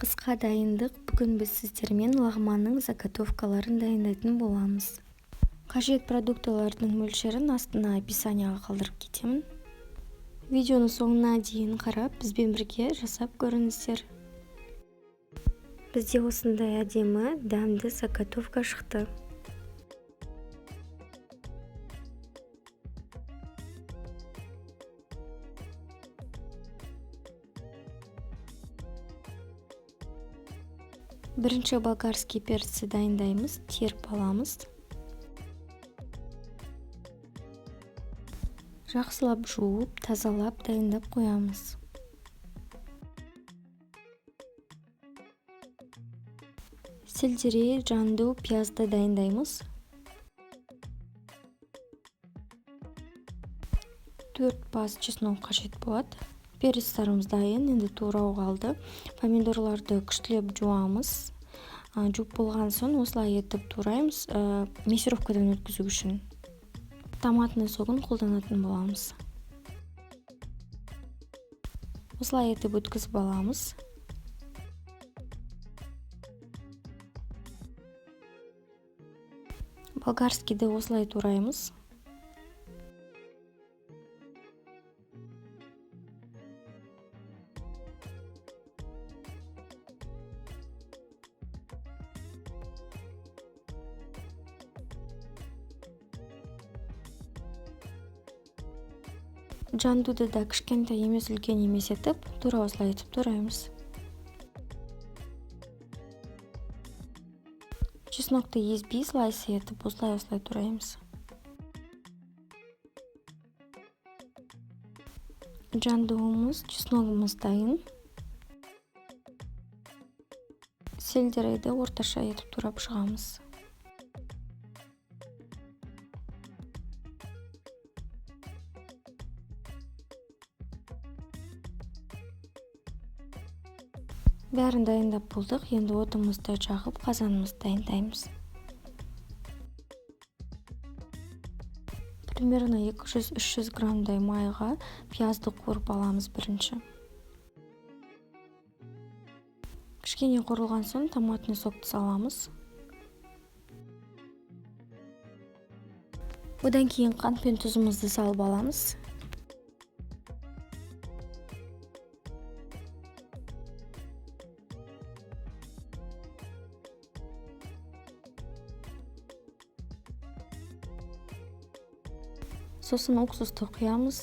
Қысқа дайындық. Бүгін біз сіздермен лагманның заготовкаларын дайындайтын боламыз. Қажет продуктылардың мөлшерін астына описанияға қалдырып кетемін. Видеоны соңына дейін қарап, бізбен бірге жасап көріңіздер. Бізде осындай әдемі, дәмді заготовка шықты. Бірінші болгарский перцті дайындаймыз, теріп аламыз. Жақсылап жуып, тазалап дайындап қоямыз. Сельдерей, жанду, пиязды дайындаймыз. 4 бас чеснок қажет болады. Перецтеріміз дайын, енді турауға қалды. Помидорларды күштілеп жуамыз. Жуып болған соң осылай етіп тураймыз, мясировкадан өткізу үшін. Томатный согын қолданатын боламыз. Осылай етіп өткізіп аламыз. Болгарскийді осылай тураймыз. Жандуды да кішкентай емес, үлкен емес етіп, тура осылай етіп тураймыз. Чеснокты езбей, слайс етіп, осылай тураймыз. Жандуымыз, чесногымыз дайын. Сельдерейді орташа етіп турап шығамыз. Бәрін дайындап болдық, енді отымызды жағып, қазанымызды дайындаймыз. Примерно 200-300 граммдай майға пиязды қуырып аламыз бірінші. Кішкене қуырылған соң томатный сокты саламыз. Одан кейін қант пен тұзымызды салып аламыз. Сосын уксусты құямыз.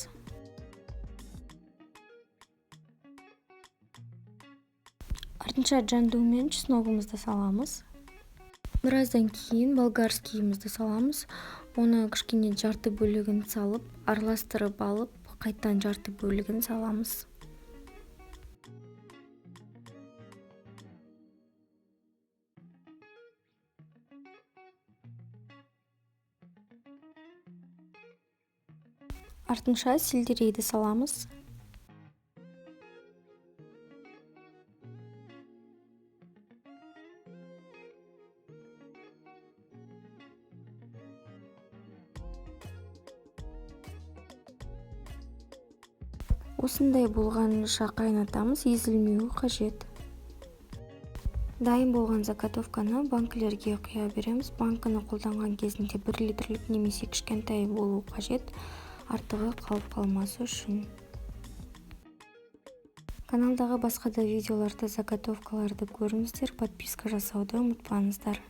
Артынша жанду мен чесногымызды саламыз. Біраздан кейін болгарскийімізді саламыз. Оны кішкене жарты бөлігін салып, араластырып алып, қайттан жарты бөлігін саламыз. Артынша сельдерейді саламыз. Осындай болғанша қайнатамыз, езілмеуі қажет. Дайын болған заготовканы банкілерге құя береміз. Банканы қолданған кезінде 1 литрлік немесе кішкентай болу қажет, артығы қалып қалмасы үшін. Каналдағы басқа да видеоларды, заготовкаларды көріңіздер, подписка жасауды ұмытпаңыздар.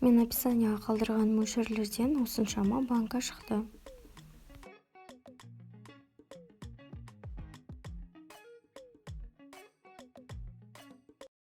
Мен описанияға қалдырған мөлшерлерден осыншама банка шықты.